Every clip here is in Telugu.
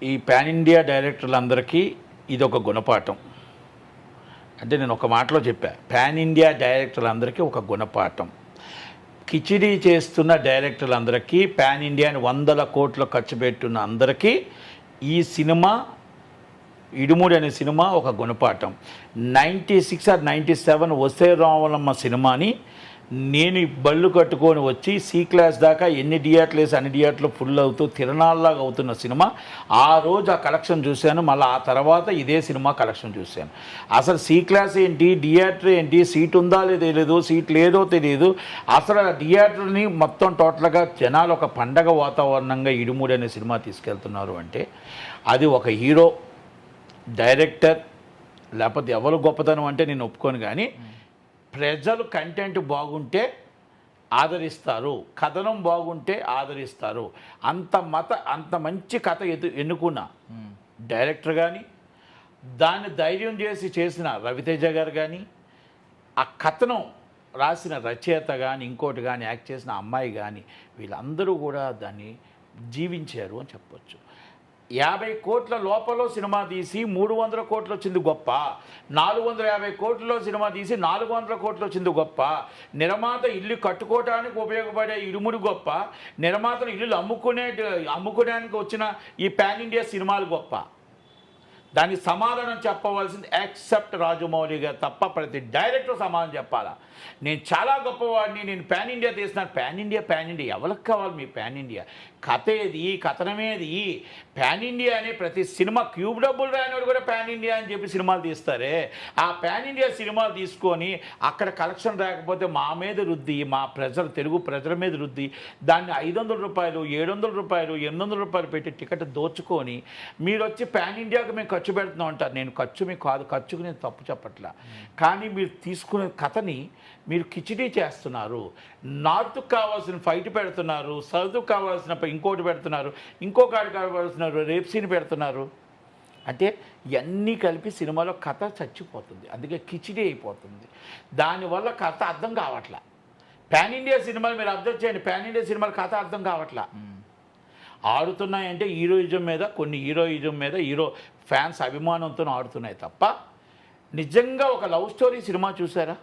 ఈ పాన్ ఇండియా డైరెక్టర్లందరికీ ఇది ఒక గుణపాఠం. అంటే నేను ఒక మాటలో చెప్పా, పాన్ ఇండియా డైరెక్టర్లందరికీ ఒక గుణపాఠం. కిచిడీ చేస్తున్న డైరెక్టర్లందరికీ, పాన్ ఇండియాని 100 కోట్లు ఖర్చు పెట్టున్న అందరికీ ఈ సినిమా ఇడుముడి అనే సినిమా ఒక గుణపాఠం. 96 or 97 వస్తే రావలమ్మ సినిమాని నేను బళ్ళు కట్టుకొని వచ్చి సి క్లాస్ దాకా ఎన్ని థియేటర్లు వేసి అన్ని థియేటర్లు ఫుల్ అవుతూ తిరణాల్లాగా అవుతున్న సినిమా. ఆ రోజు ఆ కలెక్షన్ చూశాను, మళ్ళీ ఆ తర్వాత ఇదే సినిమా కలెక్షన్ చూశాను. అసలు సి క్లాస్ ఏంటి, థియేటర్ ఏంటి, సీట్ ఉందా లేదో తెలియదు, సీట్ లేదో తెలియదు. అసలు ఆ థియేటర్ని మొత్తం టోటల్గా జనాలు ఒక పండగ వాతావరణంగా ఇడుముడి అనే సినిమా తీసుకెళ్తున్నారు అంటే అది ఒక హీరో, డైరెక్టర్, లేకపోతే ఎవరు గొప్పతనం అంటే నేను ఒప్పుకోను. కానీ ప్రజలు కంటెంట్ బాగుంటే ఆదరిస్తారు, కథనం బాగుంటే ఆదరిస్తారు. అంత మంచి కథ ఎన్నుకున్న డైరెక్టర్ కానీ, దాన్ని ధైర్యం చేసిన రవితేజ గారు కానీ, ఆ కథనం రాసిన రచయిత కానీ, ఇంకోటి కానీ, యాక్ట్ చేసిన అమ్మాయి కానీ, వీళ్ళందరూ కూడా దాన్ని జీవించారు అని చెప్పొచ్చు. 50 కోట్ల లోపల సినిమా తీసి 300 కోట్లు వచ్చింది గొప్ప, 450 కోట్లలో సినిమా తీసి 400 కోట్లు వచ్చింది గొప్ప, నిర్మాత ఇల్లు కట్టుకోవడానికి ఉపయోగపడే ఇడుముడి గొప్ప, నిర్మాతలు ఇల్లు అమ్ముకోవడానికి వచ్చిన ఈ పాన్ ఇండియా సినిమాలు గొప్ప. దానికి సమాధానం చెప్పవలసింది ఎక్సెప్ట్ రాజమౌళి గారు తప్ప ప్రతి డైరెక్టర్ సమాధానం చెప్పాలా. నేను చాలా గొప్పవాడిని, నేను పాన్ ఇండియా తీస్తున్నాను. పాన్ ఇండియా ఎవరికి కావాలి మీ పాన్ ఇండియా? కథ ఏది, కథనమేది? పాన్ ఇండియా అనే ప్రతి సినిమా క్యూబ్ డబ్బులు రానివాడు కూడా పాన్ ఇండియా అని చెప్పి సినిమాలు తీస్తారే. ఆ పాన్ ఇండియా సినిమాలు తీసుకొని అక్కడ కలెక్షన్ రాకపోతే మా మీద రుద్ది, మా తెలుగు ప్రజల మీద రుద్ది, దాన్ని 500 రూపాయలు, 700 రూపాయలు, 800 రూపాయలు పెట్టి టికెట్ దోచుకొని మీరు వచ్చి పాన్ ఇండియాకి మేము ఖర్చు పెడుతున్నాం అంటారు. నేను ఖర్చుకు నేను తప్పు చెప్పట్లా. కానీ మీరు తీసుకునే కథని మీరు కిచిడీ చేస్తున్నారు. నార్త్కి కావాల్సిన ఫైట్ పెడుతున్నారు, సౌత్కి కావాల్సిన ఇంకోటి పెడుతున్నారు, ఇంకొకటి కావాల్సిన రేప్ సీన్ పెడుతున్నారు. అంటే ఇవన్నీ కలిపి సినిమాలో కథ చచ్చిపోతుంది, అందుకే కిచిడీ అయిపోతుంది. దానివల్ల కథ అర్థం కావట్లా. పాన్ ఇండియా సినిమాలు మీరు అబ్జర్వ్ చేయండి, పాన్ ఇండియా సినిమాలు కథ అర్థం కావట్లా. ఆడుతున్నాయంటే హీరోయిజం మీద, కొన్ని హీరోయిజం మీద హీరో ఫ్యాన్స్ అభిమానంతో ఆడుతున్నాయి తప్ప నిజంగా ఒక లవ్ స్టోరీ సినిమా చూసారా,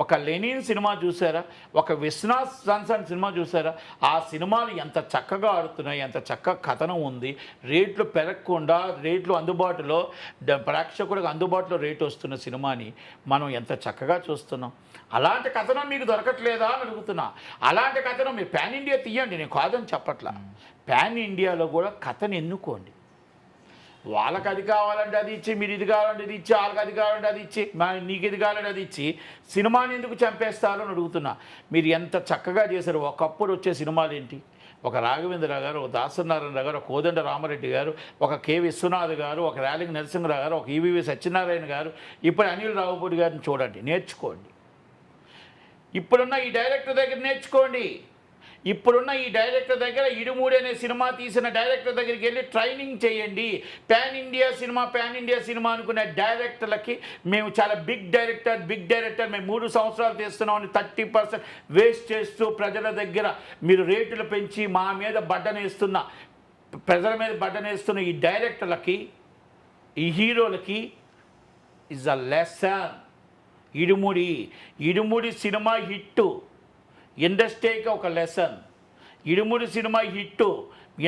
ఒక లెనిన్ సినిమా చూసారా, ఒక విశ్వనాథ్ సన్సన్ సినిమా చూసారా? ఆ సినిమాలు ఎంత చక్కగా ఆడుతున్నాయి, ఎంత చక్కగా కథనం ఉంది, రేట్లు పెరగకుండా, రేట్లు అందుబాటులో, ప్రేక్షకుడికి అందుబాటులో రేటు వస్తున్న సినిమాని మనం ఎంత చక్కగా చూస్తున్నాం. అలాంటి కథనం మీకు దొరకట్లేదా అని అడుగుతున్నా. అలాంటి కథనం మీరు పాన్ ఇండియా తీయండి, నేను కాదని చెప్పట్లా. పాన్ ఇండియాలో కూడా కథను ఎన్నుకోండి. వాళ్ళకి అది కావాలంటే అది ఇచ్చి, మీరు ఇది కావాలంటే ఇది ఇచ్చి, వాళ్ళకి అది కావాలంటే అది ఇచ్చి, నీకు ఇది కావాలంటే అది ఇచ్చి సినిమాని ఎందుకు చంపేస్తారు అని అడుగుతున్నా. మీరు ఎంత చక్కగా చేశారు. ఒకప్పుడు వచ్చే సినిమాలు ఏంటి? ఒక రాఘవేంద్ర గారు, ఒక దాసనారాయణ గారు, ఒక కోదండ రామారెడ్డి గారు, ఒక కె విశ్వనాథ్ గారు, ఒక ర్యాలింగ్ నరసింహరావు గారు, ఒక ఈవీవి సత్యనారాయణ గారు, ఇప్పుడు అనిల్ రావుపూడి గారిని చూడండి, నేర్చుకోండి. ఇప్పుడున్న ఈ డైరెక్టర్ దగ్గర నేర్చుకోండి. ఇప్పుడున్న ఈ డైరెక్టర్ దగ్గర, ఇడుముడి అనే సినిమా తీసిన డైరెక్టర్ దగ్గరికి వెళ్ళి ట్రైనింగ్ చేయండి. పాన్ ఇండియా సినిమా అనుకునే డైరెక్టర్లకి మేము చాలా బిగ్ డైరెక్టర్ మేము 3 సంవత్సరాలు తీస్తున్నామని 30% వేస్ట్ చేస్తూ ప్రజల దగ్గర మీరు రేట్లు పెంచి మా మీద ప్రజల మీద బడ్డనేస్తున్న ఈ డైరెక్టర్లకి, ఈ హీరోలకి is a lesson. Idumudi cinema hit ఇండస్ట్రీకి ఒక లెసన్. ఇడుముడి సినిమా హిట్టు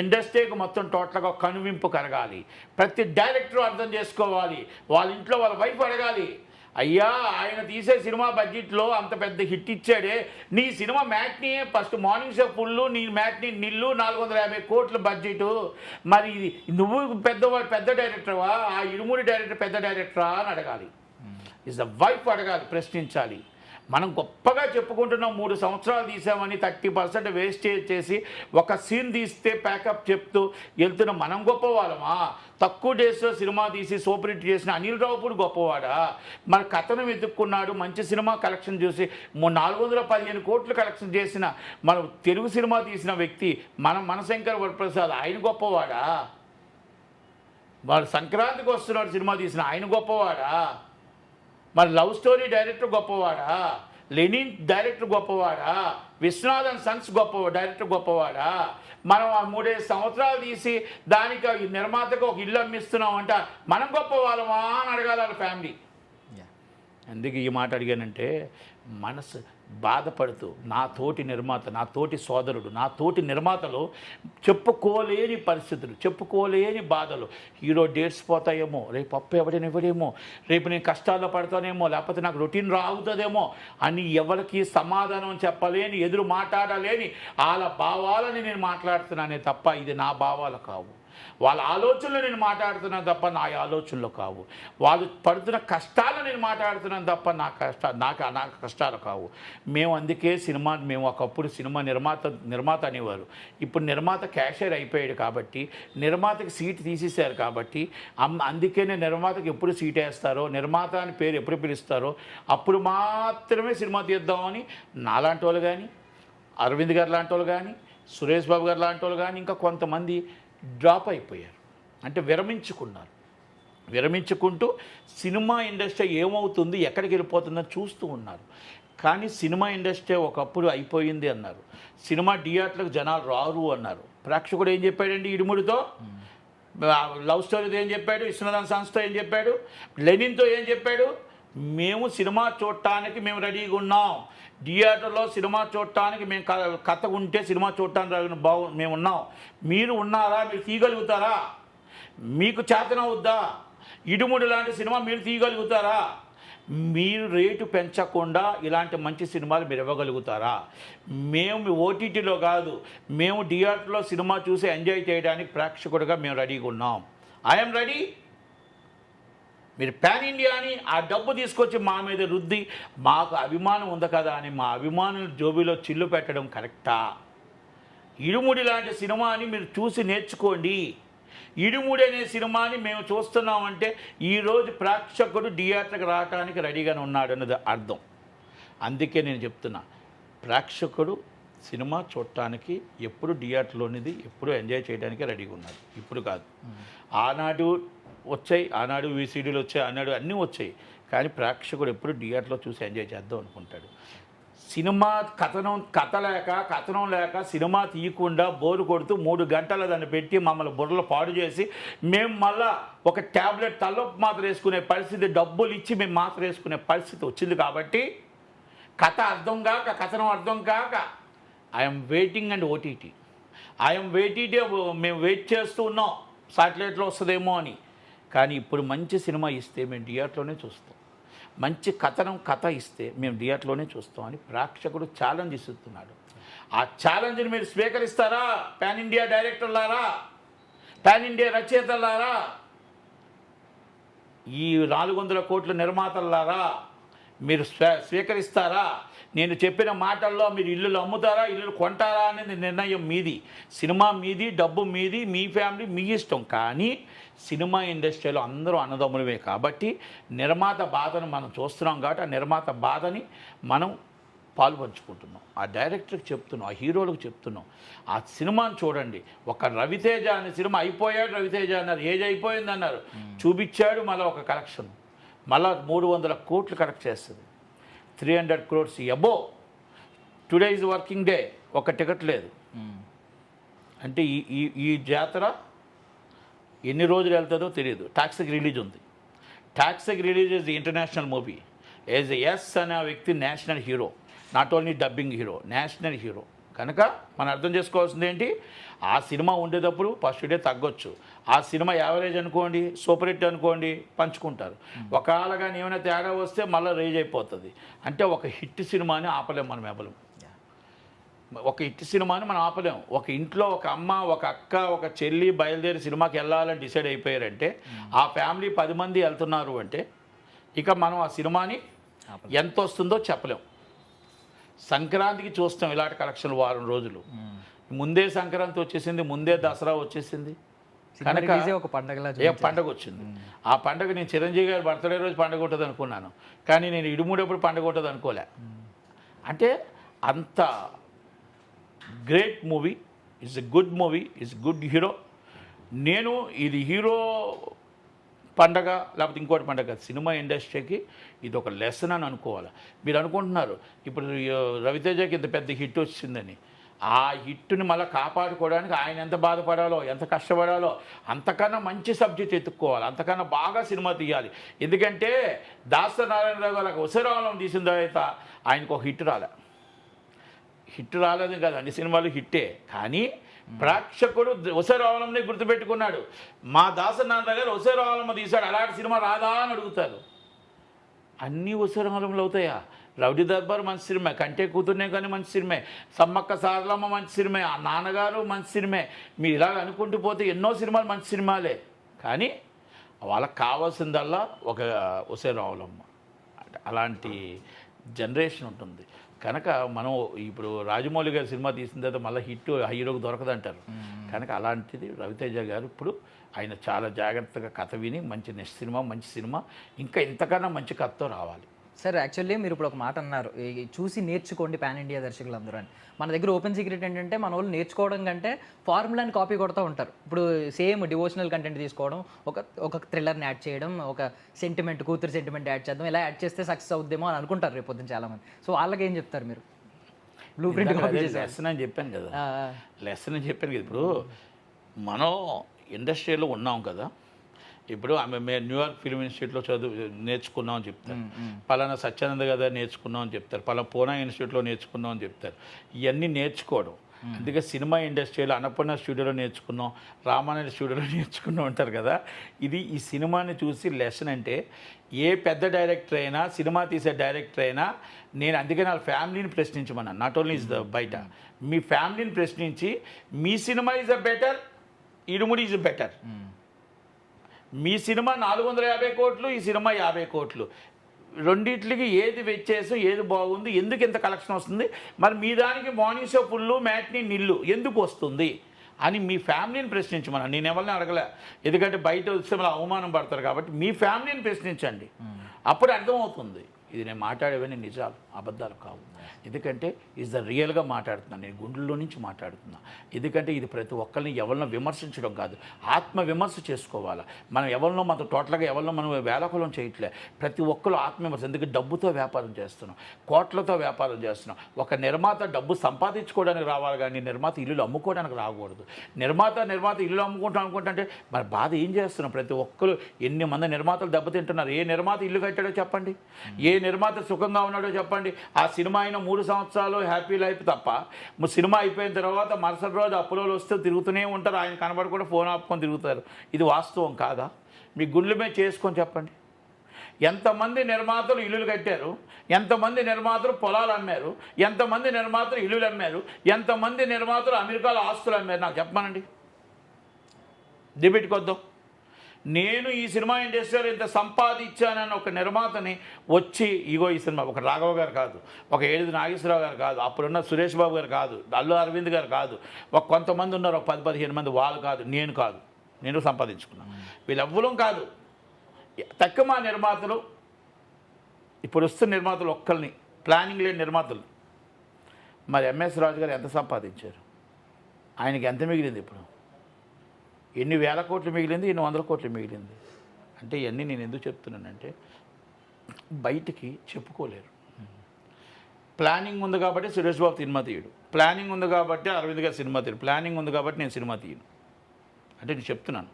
ఇండస్ట్రీకి మొత్తం టోటల్గా కనువింపు కలగాలి. ప్రతి డైరెక్టర్ అర్థం చేసుకోవాలి. వాళ్ళ ఇంట్లో వాళ్ళ వైఫ్ అడగాలి, అయ్యా ఆయన తీసే సినిమా బడ్జెట్లో అంత పెద్ద హిట్ ఇచ్చాడే, నీ cinema matinee first morning show full, నీ మ్యాట్నీ నిల్లు 450 కోట్ల బడ్జెటు, మరి నువ్వు పెద్ద డైరెక్టర్వా, ఆ ఇడుముడి డైరెక్టర్ పెద్ద డైరెక్టరా అని అడగాలి. ఇస్ ద వైఫ్ అడగాలి, ప్రశ్నించాలి. మనం గొప్పగా చెప్పుకుంటున్నాం 3 సంవత్సరాలు తీసామని 30% వేస్టేజ్ చేసి ఒక సీన్ తీస్తే ప్యాకప్ చెప్తూ వెళ్తున్న మనం గొప్పవాళ్ళమా? తక్కువ డేస్లో సినిమా తీసి సూపర్ హిట్ చేసిన అనిల్ రావుపూడి గొప్పవాడా? మన కథను వెతుక్కున్నాడు, మంచి సినిమా కలెక్షన్ చూసి 415 కోట్లు కలెక్షన్ చేసిన మన తెలుగు సినిమా తీసిన వ్యక్తి మనశంకర్ వరప్రసాద్, ఆయన గొప్పవాడా? వాడు సంక్రాంతికి వస్తున్నాడు సినిమా తీసిన ఆయన గొప్పవాడా? మరి లవ్ స్టోరీ డైరెక్టర్ గొప్పవాడా? లెనిన్ డైరెక్టర్ గొప్పవాడా? విశ్వనాథన్ సన్స్ డైరెక్టర్ గొప్పవాడా? మనం ఆ 3-5 సంవత్సరాలు తీసి దానికి ఈ నిర్మాతకు ఒక ఇల్లు అమ్మిస్తున్నాం అంటే మనం గొప్ప వాళ్ళమా అని అడగాలి వాళ్ళ ఫ్యామిలీ. అందుకే ఈ మాట అడిగానంటే మనసు బాధపడుతూ నా తోటి నిర్మాత, నా తోటి సోదరుడు, నా తోటి నిర్మాతలు చెప్పుకోలేని పరిస్థితులు, చెప్పుకోలేని బాధలు. హీరో డేట్స్ పోతాయేమో, రేపు పప్పు ఎవడైనా ఇవ్వడేమో, రేపు నేను కష్టాల్లో పడతానేమో, లేకపోతే నాకు రొటీన్ రావుతుందేమో అని ఎవరికి సమాధానం చెప్పలేని, ఎదురు మాట్లాడలేని వాళ్ళ భావాలని నేను మాట్లాడుతున్నానే తప్ప ఇది నా భావాలు కావు. వాళ్ళ ఆలోచనలు నేను మాట్లాడుతున్నాను తప్ప నా ఆలోచనలు కావు. వాళ్ళు పడుతున్న కష్టాలు నేను మాట్లాడుతున్నాను తప్ప నా కష్టాలు కావు. మేము అందుకే మేము ఒకప్పుడు సినిమా నిర్మాత అనేవారు. ఇప్పుడు నిర్మాత క్యాషియర్ అయిపోయాడు కాబట్టి, నిర్మాతకి సీట్ తీసేశారు కాబట్టి, అందుకనే నిర్మాతకి ఎప్పుడు సీట్ వేస్తారో, నిర్మాత అని పేరు ఎప్పుడు పిలుస్తారో అప్పుడు మాత్రమే సినిమా తీద్దామని నాలాంటి వాళ్ళు కానీ, అరవింద్ గారు లాంటి వాళ్ళు కానీ, సురేష్ బాబు గారు లాంటి వాళ్ళు కానీ, ఇంకా కొంతమంది డ్రాప్ అయిపోయారు. అంటే విరమించుకున్నారు. విరమించుకుంటూ సినిమా ఇండస్ట్రీ ఏమవుతుంది, ఎక్కడికి వెళ్ళిపోతుందని చూస్తూ ఉన్నారు. కానీ సినిమా ఇండస్ట్రీ ఒకప్పుడు అయిపోయింది అన్నారు. సినిమా థియేటర్లకు జనాలు రారు అన్నారు. ప్రేక్షకుడు ఏం చెప్పాడండి ఇడుముడితో? లవ్ స్టోరీతో ఏం చెప్పాడు? విశ్వనాథన్ సంస్థతో ఏం చెప్పాడు? లెనిన్తో ఏం చెప్పాడు? మేము సినిమా చూడటానికి మేము రెడీగా ఉన్నాం, థియేటర్లో సినిమా చూడటానికి మేము కథ ఉంటే సినిమా చూడటానికి మేము ఉన్నాం, మీరు ఉన్నారా? మీరు తీయగలుగుతారా? మీకు చేతనవుద్దా? ఇడుముడి లాంటి సినిమా మీరు తీయగలుగుతారా? మీరు రేటు పెంచకుండా ఇలాంటి మంచి సినిమాలు మీరు ఇవ్వగలుగుతారా? మేము ఓటీటీలో కాదు, మేము థియేటర్లో సినిమా చూసి ఎంజాయ్ చేయడానికి ప్రేక్షకుడిగా మేము రెడీగా ఉన్నాం. I'm ready. మీరు పాన్ ఇండియా అని ఆ డబ్బు తీసుకొచ్చి మా మీద రుద్ది మాకు అభిమానం ఉంది కదా అని మా అభిమానుల జోబీలో చిల్లు పెట్టడం కరెక్టా? ఇడుముడి లాంటి సినిమాని మీరు చూసి నేర్చుకోండి. ఇడుముడి అనే సినిమాని మేము చూస్తున్నామంటే ఈరోజు ప్రేక్షకుడు థియేటర్కి రావడానికి రెడీగానే ఉన్నాడు అన్నది అర్థం. అందుకే నేను చెప్తున్నా, ప్రేక్షకుడు సినిమా చూడటానికి ఎప్పుడు థియేటర్లోనిది ఎప్పుడు ఎంజాయ్ చేయడానికి రెడీగా ఉన్నారు. ఇప్పుడు కాదు. ఆనాడు వచ్చాయి, ఆనాడు వీసీడీలు వచ్చాయి, ఆనాడు అన్నీ వచ్చాయి. కానీ ప్రేక్షకుడు ఎప్పుడు థియేటర్లో చూసి ఎంజాయ్ చేద్దాం అనుకుంటాడు. సినిమా కథనం లేక సినిమా తీయకుండా బోరు కొడుతూ 3 గంటలు దాన్ని పెట్టి మమ్మల్ని బుర్రలు పాడు చేసి మేము మళ్ళా ఒక ట్యాబ్లెట్ తలనొప్పి మాత్ర వేసుకునే పరిస్థితి, డబ్బులు ఇచ్చి మేము మాత్ర వేసుకునే పరిస్థితి వచ్చింది. కాబట్టి కథ అర్థం కాక, కథనం అర్థం కాక ఐఎమ్ వెయిటింగ్ అండ్ ఓటీటీ. మేము వెయిట్ చేస్తూ ఉన్నాం శాటిలైట్లో వస్తుందేమో అని. కానీ ఇప్పుడు మంచి సినిమా ఇస్తే మేము థియేటర్లోనే చూస్తాం, మంచి కథ ఇస్తే మేము థియేటర్లోనే చూస్తాం అని ప్రేక్షకుడు ఛాలెంజ్ ఇస్తున్నాడు. ఆ ఛాలెంజ్ని మీరు స్వీకరిస్తారా? పాన్ ఇండియా డైరెక్టర్లారా, పాన్ ఇండియా రచయితలారా, ఈ 400 కోట్ల నిర్మాతలారా, మీరు స్వీకరిస్తారా? నేను చెప్పిన మాటల్లో మీరు ఇల్లులు అమ్ముతారా, ఇల్లులు కొంటారా అనేది నిర్ణయం మీది. సినిమా మీది, డబ్బు మీది, మీ ఫ్యామిలీ మీ ఇష్టం. కానీ సినిమా ఇండస్ట్రీలో అందరూ అన్నదమ్ములమే కాబట్టి నిర్మాత బాధను మనం చూస్తున్నాం కాబట్టి ఆ నిర్మాత బాధని మనం పాల్పంచుకుంటున్నాం. ఆ డైరెక్టర్కి చెప్తున్నాం, ఆ హీరోలకు చెప్తున్నాం, ఆ సినిమాని చూడండి. ఒక రవితేజ అనే సినిమా అయిపోయాడు, రవితేజ అన్నారు, ఏజ్ అయిపోయింది అన్నారు, చూపించాడు. మళ్ళీ ఒక కలెక్షన్ మళ్ళీ 300 కోట్లు కలెక్ట్ చేస్తుంది. 300 crores అబో. టుడే ఈజ్ వర్కింగ్ డే, ఒక టికెట్ లేదు. అంటే ఈ జాతర ఎన్ని రోజులు వెళ్తుందో తెలియదు. టాక్సిక్ రిలీజ్ ఉంది. Toxic release is the international movie. యాజ్ ఎస్ అనే వ్యక్తి national hero, not only dubbing hero, national hero. కనుక మనం అర్థం చేసుకోవాల్సింది ఏంటి, ఆ సినిమా ఉండేటప్పుడు ఫస్ట్ డే తగ్గొచ్చు. ఆ సినిమా యావరేజ్ అనుకోండి, సూపర్ హిట్ అనుకోండి, పంచుకుంటారు. ఒకవేళ కానీ ఏమైనా తేడా వస్తే మళ్ళీ రేజ్ అయిపోతుంది. అంటే ఒక హిట్ సినిమాని ఆపలేం మనం ఎవరు. ఒక హిట్ సినిమాని మనం ఆపలేం. ఒక ఇంట్లో ఒక అమ్మ, ఒక అక్క, ఒక చెల్లి బయలుదేరి సినిమాకి వెళ్ళాలని డిసైడ్ అయిపోయారంటే, ఆ ఫ్యామిలీ 10 మంది వెళ్తున్నారు అంటే ఇక మనం ఆ సినిమాని ఎంత వస్తుందో చెప్పలేం. సంక్రాంతికి చూస్తాం ఇలాంటి కలెక్షన్లు, వారం రోజులు ముందే సంక్రాంతి వచ్చేసింది, ముందే దసరా వచ్చేసింది. కనుక ఒక పండగ వచ్చింది. ఆ పండగ నేను చిరంజీవి గారి బర్త్డే రోజు పండగ ఉంటుంది అనుకున్నాను, కానీ నేను ఇడుముడప్పుడు పండగ ఉంటుంది అనుకోలే. అంటే అంత great movie, it's a good movie, it's good hero. నేను ఇది హీరో పండగ లేకపోతే ఇంకోటి పండగ, సినిమా ఇండస్ట్రీకి ఇది ఒక లెసన్ అని అనుకోవాలి. మీరు అనుకుంటున్నారు ఇప్పుడు రవితేజకి ఇంత పెద్ద హిట్ వచ్చిందని, ఆ హిట్ని మళ్ళీ కాపాడుకోవడానికి ఆయన ఎంత బాధపడాలో ఎంత కష్టపడాలో అంతకన్నా మంచి సబ్జెక్ట్ ఎత్తుక్కోవాలి, అంతకన్నా బాగా సినిమా తీయాలి. ఎందుకంటే దాసరి నారాయణరావు గారు ఉసరావలం తీసిన తర్వాత ఆయనకు ఒక హిట్ రాలేదు కదా, అన్ని సినిమాలు హిట్టే. కానీ ప్రేక్షకుడు ఉసరావలంని గుర్తుపెట్టుకున్నాడు. మా దాసరి నారాయణ గారు ఉసరావలం తీశాడు, అలాంటి సినిమా రాదా అని అడుగుతారు. అన్నీ ఉసరావలంలో అవుతాయా? రౌడీ దర్బార్ మంచి సినిమా, కంటే కూతుర్నే కానీ మంచి సినిమే, సమ్మక్క సారలమ్మ మంచి సినిమే, ఆ నాన్నగారు మంచి సినిమే. మీరు ఇలాగ అనుకుంటూ పోతే ఎన్నో సినిమాలు మంచి సినిమాలే. కానీ వాళ్ళకి కావాల్సిందల్లా ఒక ఉసేరావులమ్మ అలాంటి జనరేషన్ ఉంటుంది. కనుక మనం ఇప్పుడు రాజమౌళి గారి సినిమా తీసిన తర్వాత మళ్ళీ హిట్ హీరోకి దొరకదంటారు. కనుక అలాంటిది రవితేజ గారు ఇప్పుడు ఆయన చాలా జాగ్రత్తగా కథ విని మంచి సినిమా ఇంకా ఇంతకన్నా మంచి కథతో రావాలి. సార్ యాక్చువల్లీ మీరు ఇప్పుడు ఒక మాట అన్నారు, చూసి నేర్చుకోండి పాన్ ఇండియా దర్శకులందరూ అని. మన దగ్గర ఓపెన్ సీక్రెట్ ఏంటంటే మన వాళ్ళు నేర్చుకోవడం కంటే ఫార్ములాని కాపీ కొడుతూ ఉంటారు. ఇప్పుడు సేమ్ డివోషనల్ కంటెంట్ తీసుకోవడం, ఒక థ్రిల్లర్ని యాడ్ చేయడం, ఒక కూతురు సెంటిమెంట్ యాడ్ చేద్దాం, ఇలా యాడ్ చేస్తే సక్సెస్ అవుద్దేమో అని అనుకుంటారు రేపు పొద్దున్న చాలామంది. సో వాళ్ళకి ఏం చెప్తారు మీరు? బ్లూ ప్రింట్ లెసన్ అని చెప్పాను కదా, ఇప్పుడు మనం ఇండస్ట్రీలో ఉన్నాం కదా. ఇప్పుడు మేము న్యూయార్క్ ఫిల్మ్ ఇన్స్టిట్యూట్లో నేర్చుకున్నాం అని చెప్తారు, పలానా సత్యానంద గారు నేర్చుకున్నాం అని చెప్తారు, పలానా పూనా ఇన్స్టిట్యూట్లో నేర్చుకున్నాం అని చెప్తారు. ఇవన్నీ నేర్చుకోవడం. అందుకే సినిమా ఇండస్ట్రీలో అన్నపూర్ణ స్టూడియోలో నేర్చుకున్నాం, రామానాయుడు స్టూడియోలో నేర్చుకున్నాం అంటారు కదా. ఈ సినిమాని చూసి లెసన్ అంటే ఏ పెద్ద డైరెక్టర్ అయినా, సినిమా తీసే డైరెక్టర్ అయినా, నేను అందుకే నా ఫ్యామిలీని ప్రశ్నించమన్నాను. నాట్ ఓన్లీ ఇస్ ద బయట, మీ ఫ్యామిలీని ప్రశ్నించి మీ cinema is a better, Irumudi is better. మీ సినిమా 450 కోట్లు, ఈ సినిమా 50 కోట్లు, రెండిట్లకి ఏది వెచ్చేసం, ఏది బాగుంది, ఎందుకు ఇంత కలెక్షన్ వస్తుంది, మరి మీ దానికి మార్నింగ్ షో ఫుల్లు, మ్యాట్ని నిల్లు ఎందుకు వస్తుంది అని మీ ఫ్యామిలీని ప్రశ్నించమన్నా. నేను ఎవరిని అడగలే, ఎందుకంటే బయట వస్తే మళ్ళీ అవమానం పడతారు కాబట్టి మీ ఫ్యామిలీని ప్రశ్నించండి, అప్పుడు అర్థమవుతుంది ఇది నేను మాట్లాడేవన్నీ నిజాలు, అబద్ధాలు కావు. ఎందుకంటే ఇది రియల్గా మాట్లాడుతున్నాను, నేను గుండెల్లో నుంచి మాట్లాడుతున్నా. ఎందుకంటే ఇది ప్రతి ఒక్కరిని ఎవరినో విమర్శించడం కాదు, ఆత్మ విమర్శ చేసుకోవాలి. మనం ఎవరినో టోటల్గా ఎవరినో మనం వేలకులం చేయట్లే. ప్రతి ఒక్కరు ఆత్మవిమర్శ. ఎందుకంటే డబ్బుతో వ్యాపారం చేస్తున్నాం, కోట్లతో వ్యాపారం చేస్తున్నాం. ఒక నిర్మాత డబ్బు సంపాదించుకోవడానికి రావాలి కానీ నిర్మాత ఇల్లులు అమ్ముకోవడానికి రాకూడదు. నిర్మాత ఇల్లు అమ్ముకుంటాం అనుకుంటే మరి బాధ ఏం చేస్తున్నాం? ప్రతి ఒక్కరు ఎన్ని మంది నిర్మాతలు దెబ్బతింటున్నారు. ఏ నిర్మాత ఇల్లు కట్టాడో చెప్పండి, ఏ నిర్మాత సుఖంగా ఉన్నాడో చెప్పండి. ఆ సినిమా అయిన 3 సంవత్సరాలు హ్యాపీ లైఫ్ తప్ప, సినిమా అయిపోయిన తర్వాత మరుసటి రోజు అప్పులోలు వస్తే తిరుగుతూనే ఉంటారు, ఆయన కనబడకుండా ఫోన్ ఆపుకొని తిరుగుతారు. ఇది వాస్తవం కాదా? మీ గుండెల మీద చేసుకొని చెప్పండి. ఎంతమంది నిర్మాతలు ఇల్లులు కట్టారు, ఎంతమంది నిర్మాతలు పొలాలు అమ్మారు, ఎంతమంది నిర్మాతలు ఇల్లులు అమ్మారు, ఎంతమంది నిర్మాతలు అమెరికాలో ఆస్తులు అమ్మారు, నాకు చెప్పమనండి. డిబేట్కి వద్దాం. నేను ఈ సినిమా ఇండస్ట్రీలో ఇంత సంపాదించానని ఒక నిర్మాతని వచ్చి ఇగో ఈ సినిమా ఒక రాఘవ గారు కాదు, ఒక ఏడుది నాగేశ్వరరావు గారు కాదు, అప్పుడున్న సురేష్ బాబు గారు కాదు, అల్లు అరవింద్ గారు కాదు, ఒక కొంతమంది ఉన్నారు, ఒక 10-15 మంది, వాళ్ళు కాదు, నేను సంపాదించుకున్నాను. వీళ్ళెవ్వరం కాదు, తక్కువ మా నిర్మాతలు. ఇప్పుడు వస్తున్న నిర్మాతలు ఒక్కరిని ప్లానింగ్ లేని నిర్మాతలు. మరి ఎంఎస్ రాజు గారు ఎంత సంపాదించారు? ఆయనకి ఎంత మిగిలింది? ఇప్పుడు ఎన్ని వేల కోట్లు మిగిలింది, ఎన్ని వందల కోట్లు మిగిలింది అంటే ఇవన్నీ నేను ఎందుకు చెప్తున్నానంటే బయటికి చెప్పుకోలేరు. ప్లానింగ్ ఉంది కాబట్టి సురేష్ బాబు సినిమా తీయడు, ప్లానింగ్ ఉంది కాబట్టి అరవింద్ గారు సినిమా తీయడు, ప్లానింగ్ ఉంది కాబట్టి నేను సినిమా తీయను అంటే నేను చెప్తున్నాను.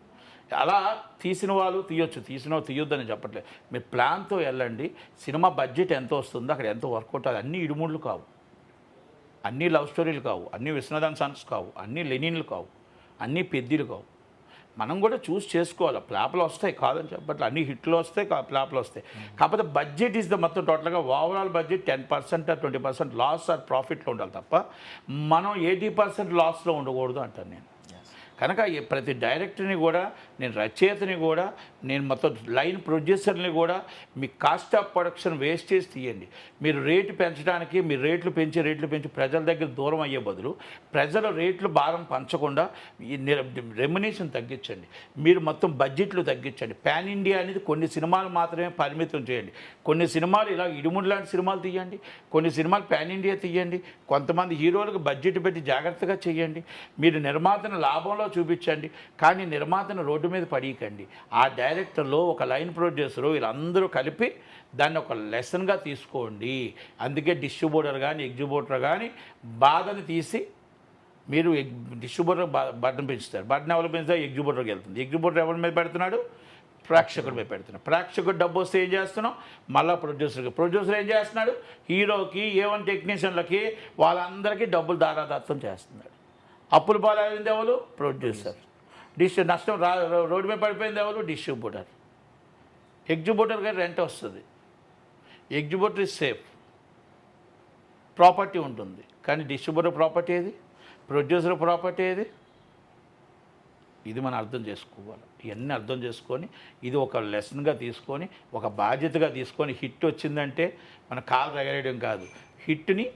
అలా తీసిన వాళ్ళు తీయొచ్చు, తీయొద్దని చెప్పట్లేదు. మీరు ప్లాన్తో వెళ్ళండి. సినిమా బడ్జెట్ ఎంత వస్తుందో అక్కడ ఎంత వర్కౌట్ అది. అన్నీ ఇడుముళ్ళు కావు, అన్నీ లవ్ స్టోరీలు కావు, అన్నీ విశ్వనాథన్ సన్స్ కావు, అన్నీ లెనిన్లు కావు, అన్నీ పెద్దీలు కావు. మనం కూడా చూస్ చేసుకోవాలి. ఫ్లాప్లు వస్తాయి కాదని చెప్పట్లేదు, అన్ని హిట్లు వస్తాయి, ఫ్లాప్లు వస్తాయి. కాకపోతే బడ్జెట్ ఈజ్ ద మొత్తం టోటల్గా overall budget 10% or 20% loss or ప్రాఫిట్లో ఉండాలి తప్ప మనం 80% లాస్లో ఉండకూడదు అంటాను నేను. కనుక ప్రతి డైరెక్టర్ని కూడా, నేను రచయితని కూడా, నేను మొత్తం లైన్ ప్రొడ్యూసర్ని కూడా మీ కాస్ట్ ఆఫ్ ప్రొడక్షన్ వేస్టేజ్ తీయండి. మీరు రేటు పెంచడానికి మీరు రేట్లు పెంచి ప్రజల దగ్గర దూరం అయ్యే బదులు ప్రజల రేట్లు భారం పంచకుండా ఈ రెమ్యునేషన్ తగ్గించండి. మీరు మొత్తం బడ్జెట్లు తగ్గించండి. పాన్ ఇండియా అనేది కొన్ని సినిమాలు మాత్రమే పరిమితం చేయండి. కొన్ని సినిమాలు ఇలా ఇడుముడు లాంటి సినిమాలు తీయండి, కొన్ని సినిమాలు పాన్ ఇండియా తీయండి. కొంతమంది హీరోలకు బడ్జెట్ పెట్టి జాగ్రత్తగా చేయండి. మీరు నిర్మాతను లాభంలో చూపించండి, కానీ నిర్మాతను రోడ్డు మీద పడీకండి. ఆ డైరెక్టర్లో ఒక లైన్ ప్రొడ్యూసరు వీళ్ళందరూ కలిపి దాన్ని ఒక లెసన్గా తీసుకోండి. అందుకే డిస్ట్రిబ్యూటర్ కానీ ఎగ్జిబ్యూటర్ కానీ బాధని తీసి మీరు డిస్ట్రిబ్యూటర్ బటన్ పెంచుతారు, బటన్ ఎవరు పెంచుతారు? ఎగ్జిబ్యూటర్కి వెళ్తుంది. ఎగ్జిబ్యూటర్ ఎవరి మీద పెడుతున్నాడు? ప్రేక్షకుడి మీద పెడుతున్నాడు. ప్రేక్షకుడు డబ్బు వస్తే ఏం చేస్తున్నాం? మళ్ళీ ప్రొడ్యూసర్ ఏం చేస్తున్నాడు? హీరోకి A1 టెక్నీషియన్లకి వాళ్ళందరికీ డబ్బులు దారాదత్తం చేస్తున్నాడు. అప్పులు పాలైంది ఎవరు? ప్రొడ్యూసర్. నష్టం రోడ్డు మీద పడిపోయింది ఎవరు? డిస్ట్రిబ్యూటర్. ఎగ్జిబ్యూటర్ గారి రెంట్ వస్తుంది. ఎగ్జిబ్యూటర్ ఇస్ సేఫ్, ప్రాపర్టీ ఉంటుంది. కానీ డిస్ట్రిబ్యూటర్ ప్రాపర్టీ ఏది? ప్రొడ్యూసర్ ప్రాపర్టీ ఏది? ఇది మనం అర్థం చేసుకోవాలి. ఇవన్నీ అర్థం చేసుకొని ఇది ఒక లెసన్గా తీసుకొని ఒక బాధ్యతగా తీసుకొని హిట్ వచ్చిందంటే మన కాలు రగరేయడం కాదు, హిట్ని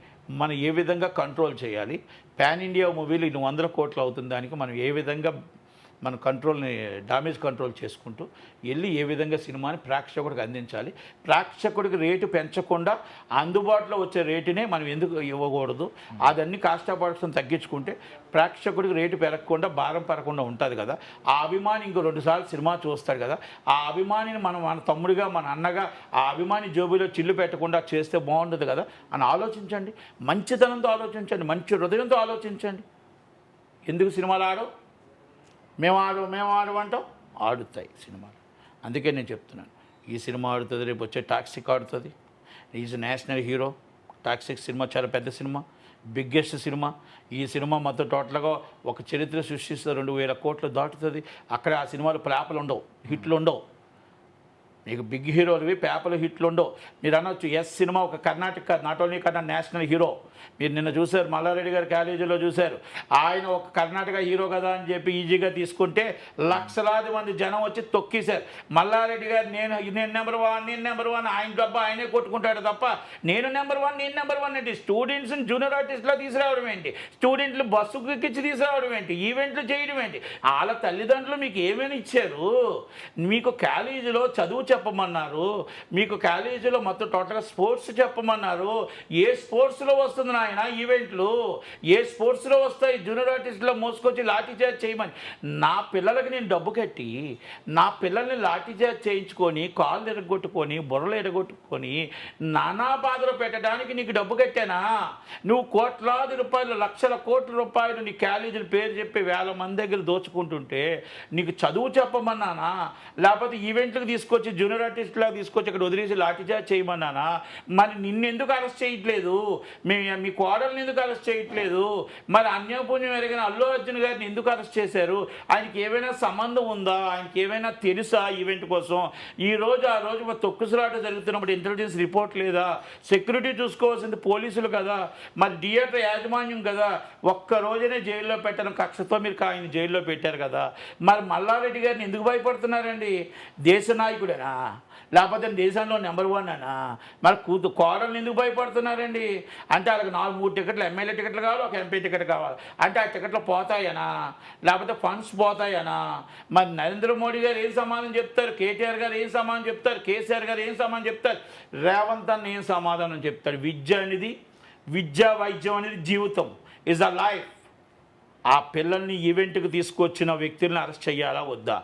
మనం ఏ విధంగా కంట్రోల్ చేయాలి. పాన్ ఇండియా మూవీలు 100 కోట్లు అవుతుంది, దానికి మనం ఏ విధంగా మన కంట్రోల్ని డామేజ్ కంట్రోల్ చేసుకుంటూ వెళ్ళి ఏ విధంగా సినిమాని ప్రేక్షకుడికి అందించాలి. ప్రేక్షకుడికి రేటు పెంచకుండా అందుబాటులో వచ్చే రేటునే మనం ఎందుకు ఇవ్వకూడదు? అదన్నీ కాస్ట్ ఆఫ్ ప్రొడక్షన్ తగ్గించుకుంటే ప్రేక్షకుడికి రేటు పెరగకుండా భారం పడకుండా ఉంటుంది కదా. ఆ అభిమాని ఇంకో 2 సార్లు సినిమా చూస్తాడు కదా. ఆ అభిమానిని మనం మన తమ్ముడిగా మన అన్నగా ఆ అభిమాని జోబులో చిల్లు పెట్టకుండా చేస్తే బాగుంటుంది కదా అని ఆలోచించండి. మంచితనంతో ఆలోచించండి, మంచి హృదయంతో ఆలోచించండి. ఎందుకు సినిమాలు ఆడవు? మేము ఆడమంటాం, ఆడుతాయి సినిమాలు. అందుకే నేను చెప్తున్నాను, ఈ సినిమా ఆడుతుంది, రేపు వచ్చే టాక్సిక్ ఆడుతుంది. Is national hero. Toxic cinema చాలా పెద్ద సినిమా, బిగ్గెస్ట్ సినిమా. ఈ సినిమా మొత్తం టోటల్గా ఒక చరిత్ర సృష్టిస్తే 2000 కోట్లు దాటుతుంది. అక్కడ ఆ సినిమాలు ప్లాపలు ఉండవు, హిట్లు ఉండవు. మీకు బిగ్ హీరోలువి పేపర్లు హిట్లు ఉండవు. మీరు అనొచ్చు ఎస్ సినిమా ఒక Karnataka, not only Karnataka national hero. మీరు నిన్న చూశారు మల్లారెడ్డి గారి కాలేజీలో చూశారు. ఆయన ఒక కర్ణాటక హీరో కదా అని చెప్పి ఈజీగా తీసుకుంటే లక్షలాది మంది జనం వచ్చి తొక్కేశారు. మల్లారెడ్డి గారు నేను నెంబర్ 1 ఆయన డబ్బా ఆయనే కొట్టుకుంటాడు తప్ప నేను నెంబర్ 1 ఏంటి? స్టూడెంట్స్ని జూనియర్ ఆర్టిస్ట్లో తీసుకురావడం ఏంటి? స్టూడెంట్లు బస్సుకు ఎక్కించి తీసుకురావడం ఏంటి? ఈవెంట్లు చేయడం ఏంటి? వాళ్ళ తల్లిదండ్రులు మీకు ఏమైనా ఇచ్చారు? మీకు కాలేజీలో చదువు చెప్పమన్నారు, మీకు కాలేజీలో మొత్తం టోటల్గా స్పోర్ట్స్ చెప్పమన్నారు. ఏ స్పోర్ట్స్లో వస్తుంది నాయన ఈవెంట్లు? ఏ స్పోర్ట్స్లో వస్తాయి? జూనియర్ ఆర్టిస్టులో మోసుకొచ్చి లాఠీ చార్జ్ చేయమని. నా పిల్లలకి నేను డబ్బు కట్టి నా పిల్లల్ని లాఠీ చార్జ్ చేయించుకొని కాళ్ళు ఎరగొట్టుకొని బుర్రలు ఎరగొట్టుకొని నానా బాధలు పెట్టడానికి నీకు డబ్బు కట్టానా? నువ్వు కోట్లాది రూపాయలు, లక్షల కోట్ల రూపాయలు నీ కాలేజీల పేరు చెప్పి 1000 మంది దగ్గర దోచుకుంటుంటే నీకు చదువు చెప్పమన్నానా? లేకపోతే ఈవెంట్లకు తీసుకొచ్చి జూనియర్ ఆర్టిస్టులా తీసుకొచ్చి ఇక్కడ వదిలేసి లాఠీచార్జ్ చేయమన్నానా? మరి నిన్నెందుకు అరెస్ట్ చేయట్లేదు? మీ కోడల్ని ఎందుకు అరెస్ట్ చేయట్లేదు? మరి అన్యపుణ్యం ఎరిగిన అల్లు అర్జున్ గారిని ఎందుకు అరెస్ట్ చేశారు? ఆయనకి ఏమైనా సంబంధం ఉందా? ఆయనకి ఏమైనా తెలుసా ఈవెంట్ కోసం? ఆ రోజు తొక్కుసలాట జరుగుతున్నప్పుడు ఇంటెలిజెన్స్ రిపోర్ట్ లేదా? సెక్యూరిటీ చూసుకోవాల్సింది పోలీసులు కదా, మరి థియేటర్ యాజమాన్యం కదా. ఒక్క రోజునే జైల్లో పెట్టడం కక్షతో మీరు ఆయన జైల్లో పెట్టారు కదా. మరి మల్లారెడ్డి గారిని ఎందుకు భయపడుతున్నారండి? దేశ నాయకుడేనా? లేకపోతే దేశంలో నెంబర్ 1 అనా? మరి కోడల్ని ఎందుకు భయపడుతున్నారండి? అంటే వాళ్ళకి 4-3 టికెట్లు, ఎమ్మెల్యే టికెట్లు కావాలి, ఒక ఎంపీ టికెట్ కావాలి. అంటే ఆ టికెట్లు పోతాయనా? లేకపోతే ఫండ్స్ పోతాయనా? మరి నరేంద్ర మోడీ గారు ఏం సమాధానం చెప్తారు? కేటీఆర్ గారు ఏం సమాధానం చెప్తారు? కేసీఆర్ గారు ఏం సమాధానం చెప్తారు? రేవంత్ అన్న ఏం సమాధానం చెప్తాడు? విద్య వైద్యం అనేది జీవితం, ఈజ్ అ లైఫ్. ఆ పిల్లల్ని ఈవెంట్కి తీసుకొచ్చిన వ్యక్తులను అరెస్ట్ చేయాలా వద్దా?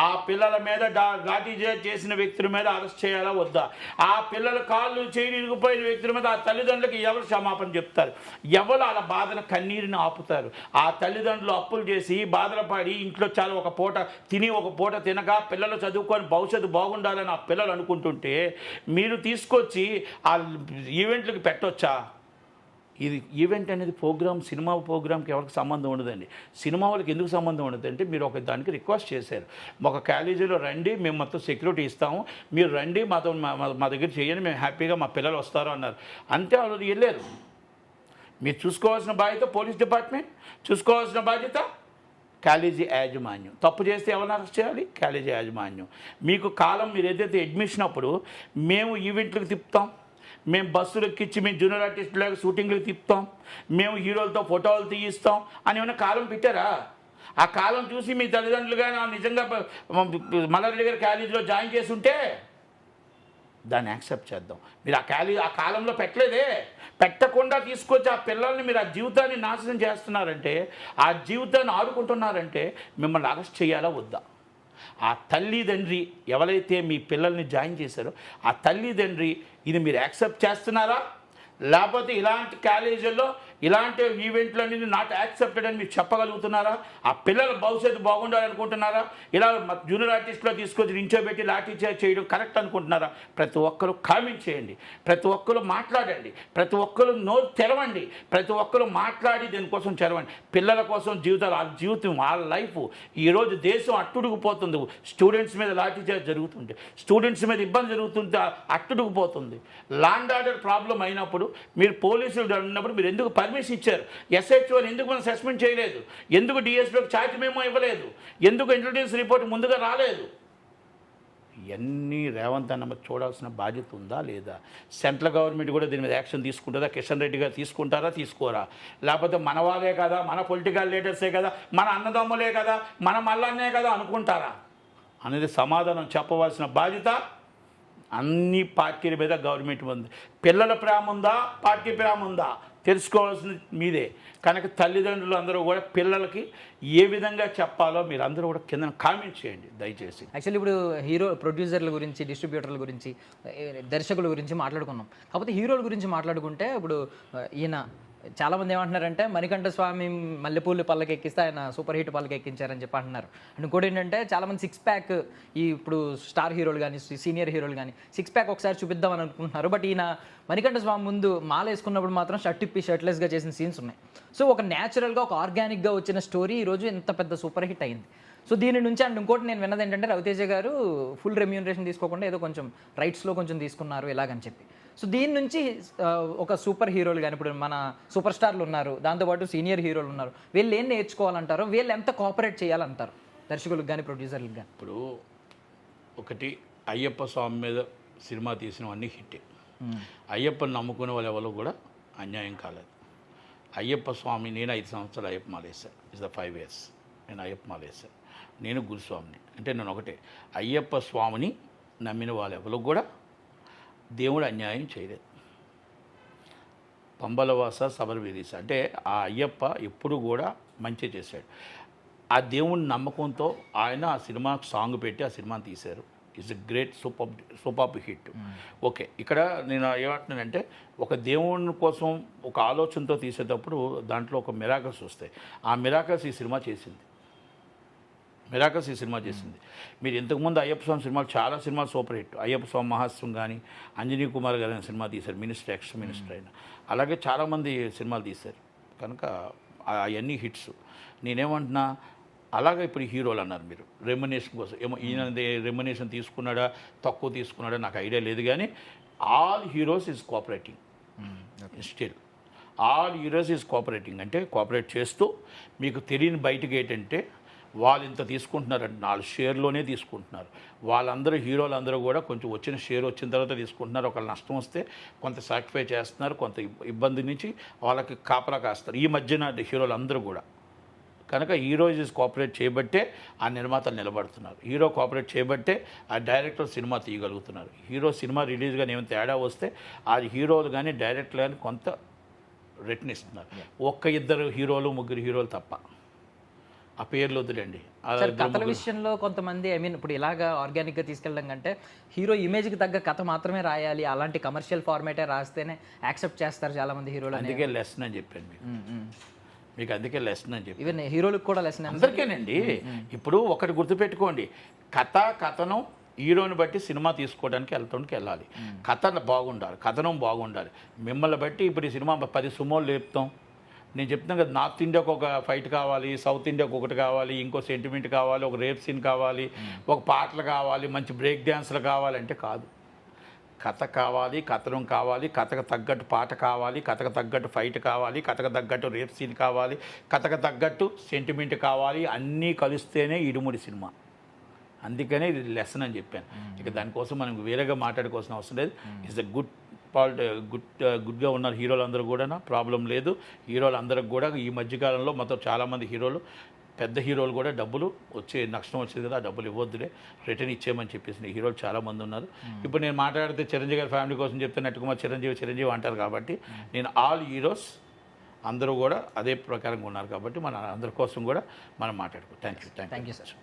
ఆ పిల్లల మీద లాఠీ చేసిన వ్యక్తుల మీద అరెస్ట్ చేయాలా వద్దా? ఆ పిల్లల కాళ్ళు చేయి ఇరిగిపోయిన వ్యక్తుల మీద ఆ తల్లిదండ్రులకి ఎవరు క్షమాపణ చెప్తారు? ఎవరు అలా బాధన కన్నీరుని ఆపుతారు? ఆ తల్లిదండ్రులు అప్పులు చేసి బాధలు పడి ఇంట్లో చాలా ఒక పూట తిని ఒక పూట తినక పిల్లలు చదువుకొని భవిష్యత్తు బాగుండాలని ఆ పిల్లలు అనుకుంటుంటే మీరు తీసుకొచ్చి ఆ ఈవెంట్లకు పెట్టొచ్చా? ఇది ఈవెంట్ అనేది ప్రోగ్రామ్, సినిమా ప్రోగ్రామ్కి ఎవరికి సంబంధం ఉండదండి. సినిమా వాళ్ళకి ఎందుకు సంబంధం ఉండదు అంటే మీరు ఒక దానికి రిక్వెస్ట్ చేశారు, ఒక కాలేజీలో రండి, మేము మొత్తం సెక్యూరిటీ ఇస్తాము, మీరు రండి మా దగ్గర చేయండి, మేము హ్యాపీగా మా పిల్లలు వస్తారు అన్నారు. అంతే వాళ్ళు వెళ్ళారు. మీరు చూసుకోవాల్సిన బాధ్యత పోలీస్ డిపార్ట్మెంట్, చూసుకోవాల్సిన బాధ్యత కాలేజీ యాజమాన్యం. తప్పు చేస్తే ఎవరిని అరెస్ట్ చేయాలి? కాలేజీ యాజమాన్యం. మీకు కాలం మీరు ఏదైతే అడ్మిషన్ అప్పుడు మేము ఈవెంట్లకు తిప్పుతాం, మేము బస్సులు ఎక్కించి మేము జూనియర్ ఆర్టిస్టులకు షూటింగ్లకు తిప్పుతాం, మేము హీరోలతో ఫోటోలు తీయిస్తాం అని ఏమైనా కాలం పెట్టారా? ఆ కాలం చూసి మీ తల్లిదండ్రులుగా నిజంగా మల్లారెడ్డి గారి కాలేజీలో జాయిన్ చేసి ఉంటే దాన్ని యాక్సెప్ట్ చేద్దాం. మీరు ఆ కాలంలో పెట్టలేదే, పెట్టకుండా తీసుకొచ్చి ఆ పిల్లల్ని మీరు ఆ జీవితాన్ని నాశనం చేస్తున్నారంటే, ఆ జీవితాన్ని ఆడుకుంటున్నారంటే మిమ్మల్ని అరెస్ట్ చేయాలా వద్దా? ఆ తల్లిదండ్రి ఎవరైతే మీ పిల్లల్ని జాయిన్ చేశారో ఆ తల్లిదండ్రి ఇది మీరు యాక్సెప్ట్ చేస్తున్నారా? లేకపోతే ఇలాంటి కాలేజీల్లో ఇలాంటి ఈవెంట్లన్నీ నాట్ యాక్సెప్టెడ్ అని మీరు చెప్పగలుగుతున్నారా? ఆ పిల్లల భవిష్యత్తు బాగుండాలనుకుంటున్నారా? ఇలా జూనియర్ ఆర్టిస్ట్లో తీసుకొచ్చి నించోబెట్టి లాఠీ చార్జ్ చేయడం కరెక్ట్ అనుకుంటున్నారా? ప్రతి ఒక్కరు కామెంట్ చేయండి, ప్రతి ఒక్కరు మాట్లాడండి, ప్రతి ఒక్కరు నోరు తెరవండి, ప్రతి ఒక్కరు మాట్లాడి దీనికోసం తెరవండి. పిల్లల కోసం జీవితాలు, వాళ్ళ జీవితం, వాళ్ళ లైఫ్. ఈరోజు దేశం అట్టుడుకుపోతుంది. స్టూడెంట్స్ మీద లాఠీ చార్జ్ జరుగుతుంటే, స్టూడెంట్స్ మీద ఇబ్బంది జరుగుతుంటే అట్టుడుకుపోతుంది. ల్యాండ్ ఆర్డర్ ప్రాబ్లం అయినప్పుడు మీరు పోలీసులు ఉన్నప్పుడు మీరు ఎందుకు పర్మిషన్ ఇచ్చారు? ఎస్హెచ్ఓని ఎందుకు మనం సస్పెండ్ చేయలేదు? ఎందుకు డిఎస్పీకి ఛార్జ్ మేమో ఇవ్వలేదు? ఎందుకు ఇంటెలిజెన్స్ రిపోర్ట్ ముందుగా రాలేదు? ఇవన్నీ రేవంత్ అన్న చూడాల్సిన బాధ్యత ఉందా లేదా? సెంట్రల్ గవర్నమెంట్ కూడా దీని మీద యాక్షన్ తీసుకుంటుందా? కిషన్ రెడ్డి గారు తీసుకుంటారా, తీసుకోరా? లేకపోతే మన వాళ్ళే కదా, మన పొలిటికల్ లీడర్సే కదా, మన అన్నదమ్ములే కదా, మన మల్లన్నే కదా అనుకుంటారా అనేది సమాధానం చెప్పవలసిన బాధ్యత అన్ని పార్టీల మీద గవర్నమెంట్ ఉంది. పిల్లల ప్రేమ ఉందా, పార్టీ ప్రేమ ఉందా తెలుసుకోవాల్సిన మీదే. కనుక తల్లిదండ్రులు అందరూ కూడా పిల్లలకి ఏ విధంగా చెప్పాలో మీరు అందరూ కూడా కింద కామెంట్ చేయండి దయచేసి. యాక్చువల్లీ ఇప్పుడు హీరో ప్రొడ్యూసర్ల గురించి, డిస్ట్రిబ్యూటర్ల గురించి, దర్శకుల గురించి మాట్లాడుకున్నాం. కాకపోతే హీరోల గురించి మాట్లాడుకుంటే ఇప్పుడు ఈయన చాలామంది ఏమంటున్నారంటే మణికంఠ స్వామి మల్లెపూలు పల్లకి ఎక్కిస్తే ఆయన సూపర్ హిట్ పల్లకి ఎక్కించారని చెప్పి అంటున్నారు. అండ్ ఇంకోటి ఏంటంటే చాలామంది సిక్స్ ప్యాక్, ఈ ఇప్పుడు స్టార్ హీరోలు కానీ సీనియర్ హీరోలు కానీ సిక్స్ ప్యాక్ ఒకసారి చూపిద్దామని అనుకుంటున్నారు. బట్ ఈయన మణికంఠ స్వామి ముందు మాల వేసుకున్నప్పుడు మాత్రం షర్ట్ ఇప్పి షర్ట్లెస్గా చేసిన సీన్స్ ఉన్నాయి. సో ఒక న్యాచురల్గా, ఒక ఆర్గానిక్గా వచ్చిన స్టోరీ ఈరోజు ఎంత పెద్ద సూపర్ హిట్ అయింది. సో దీని నుంచి అండ్ ఇంకోటి నేను విన్నది ఏంటంటే రవితేజ గారు ఫుల్ రెమ్యూనరేషన్ తీసుకోకుండా ఏదో కొంచెం రైట్స్లో కొంచెం తీసుకున్నారు ఇలాగని చెప్పి. సో దీని నుంచి ఒక సూపర్ హీరోలు కానీ, ఇప్పుడు మన సూపర్ స్టార్లు ఉన్నారు, దాంతోపాటు సీనియర్ హీరోలు ఉన్నారు, వీళ్ళు ఏం నేర్చుకోవాలంటారు? వీళ్ళు ఎంత కోఆపరేట్ చేయాలంటారు దర్శకులకు కానీ ప్రొడ్యూసర్లకు కానీ? ఇప్పుడు ఒకటి, అయ్యప్ప స్వామి మీద సినిమా తీసినవన్నీ హిట్టే. అయ్యప్పని నమ్ముకునే వాళ్ళు ఎవరు కూడా అన్యాయం కాలేదు. అయ్యప్ప స్వామి, నేను 5 సంవత్సరాలు అయ్యప్ప మాలేసాను. ఇస్ ద 5 years నేను అయ్యప్ప మాలేసాను. నేను గురుస్వామిని. అంటే నేను ఒకటే, అయ్యప్ప స్వామిని నమ్మిన వాళ్ళు ఎవరు కూడా దేవుడు అన్యాయం చేయలేదు. పంబలవాస సబరవీరీస అంటే ఆ అయ్యప్ప ఎప్పుడు కూడా మంచి చేశాడు. ఆ దేవుని నమ్మకంతో ఆయన ఆ సినిమా సాంగ్ పెట్టి ఆ సినిమాని తీశారు. It's a great super hit. Okay, ఇక్కడ నేను ఏమంటున్నానంటే ఒక దేవుని కోసం ఒక ఆలోచనతో తీసేటప్పుడు దాంట్లో ఒక మిరాకల్స్ వస్తాయి. ఆ మిరాకల్స్ ఈ సినిమా చేసింది. మీరు ఇంతకుముందు అయ్యప్ప స్వామి సినిమాలు, చాలా సినిమాలు సూపర్ హిట్. అయ్యప్ప స్వామి మహాస్యం కానీ, అంజనీ కుమార్ గారు అనే సినిమా తీశారు, మినిస్టర్, ఎక్స్ మినిస్టర్ అయినా. అలాగే చాలామంది సినిమాలు తీశారు. కనుక అవన్నీ హిట్స్. నేనేమంటున్నా, అలాగే ఇప్పుడు హీరోలు అన్నారు మీరు రెమ్యునేషన్ కోసం. ఏమో ఈయన రెమ్యునేషన్ తీసుకున్నాడా, తక్కువ తీసుకున్నాడా నాకు ఐడియా లేదు, కానీ all heroes is cooperating still. All heroes is cooperating అంటే కోఆపరేట్ చేస్తూ, మీకు తెలియని బయటకు ఏంటంటే వాళ్ళు ఇంత తీసుకుంటున్నారంటే 4 షేర్లోనే తీసుకుంటున్నారు. వాళ్ళందరూ హీరోలందరూ కూడా కొంచెం వచ్చిన షేర్ వచ్చిన తర్వాత తీసుకుంటున్నారు. ఒకళ్ళు నష్టం వస్తే కొంత సాక్రిఫై చేస్తున్నారు, కొంత ఇబ్బంది నుంచి వాళ్ళకి కాపలా కాస్తారు ఈ మధ్యన హీరోలు అందరూ కూడా. కనుక హీరో ఈజ్ కోఆపరేట్ చేయబట్టే ఆ నిర్మాతలు నిలబడుతున్నారు. హీరో కోఆపరేట్ చేయబట్టే ఆ డైరెక్టర్ సినిమా తీయగలుగుతున్నారు. హీరో సినిమా రిలీజ్ కానీ ఏమైనా తేడా వస్తే ఆ హీరోలు కానీ డైరెక్టర్లు కానీ కొంత రిటర్న్ ఇస్తున్నారు. 1-2 హీరోలు 3 హీరోలు తప్ప. ఆ పేర్లు వద్దులేండి. కథల విషయంలో కొంతమంది ఇప్పుడు ఇలాగా ఆర్గానిక్గా తీసుకెళ్ళడం కంటే హీరో ఇమేజ్కి తగ్గ కథ మాత్రమే రాయాలి, అలాంటి కమర్షియల్ ఫార్మేటే రాస్తేనే యాక్సెప్ట్ చేస్తారు చాలామంది హీరోలు. అందుకే లెసన్ అని చెప్పాను మీకు అందుకే లెసన్ అని చెప్పి. ఈవెన్ హీరోలకు కూడా లెసన్ అందరికేనండి. ఇప్పుడు ఒకటి గుర్తుపెట్టుకోండి, కథనం హీరోని బట్టి సినిమా తీసుకోవడానికి వెళ్ళాలి. కథ బాగుండాలి, కథనం బాగుండాలి. మిమ్మల్ని బట్టి ఇప్పుడు ఈ సినిమా 10 సుమోలు లేపుతాం. నేను చెప్తున్నాను కదా, నార్త్ ఇండియాకు ఒక ఫైట్ కావాలి, సౌత్ ఇండియాకు ఒకటి కావాలి, ఇంకో సెంటిమెంట్ కావాలి, ఒక రేప్ సీన్ కావాలి, ఒక పాటలు కావాలి, మంచి బ్రేక్ డ్యాన్స్లు కావాలంటే కాదు. కథ కావాలి, కథనం కావాలి, కథకు తగ్గట్టు పాట కావాలి, కథకు తగ్గట్టు ఫైట్ కావాలి, కథకు తగ్గట్టు రేప్ సీన్ కావాలి, కథకు తగ్గట్టు సెంటిమెంట్ కావాలి. అన్నీ కలిస్తేనే ఇడుముడి సినిమా. అందుకనే ఇది లెసన్ అని చెప్పాను. ఇక దానికోసం మనం వేరేగా మాట్లాడుకోవాల్సిన అవసరం లేదు. ఇట్స్ ద గుడ్గా ఉన్నారు హీరోలు అందరూ కూడా, ప్రాబ్లం లేదు. హీరోలు అందరికి కూడా ఈ మధ్యకాలంలో మొత్తం చాలామంది హీరోలు, పెద్ద హీరోలు కూడా డబ్బులు నష్టం వచ్చింది కదా, ఆ డబ్బులు ఇవ్వద్దులే, రిటర్న్ ఇచ్చేయమని చెప్పేసిన హీరోలు చాలామంది ఉన్నారు. ఇప్పుడు నేను మాట్లాడితే చిరంజీవి గారి ఫ్యామిలీ కోసం చెప్తే నట్టుకుమార్ చిరంజీవి అంటారు. కాబట్టి నేను ఆల్ హీరోస్ అందరూ కూడా అదే ప్రకారంగా ఉన్నారు. కాబట్టి మన అందరి కోసం కూడా మనం మాట్లాడుకో. Thank you sir.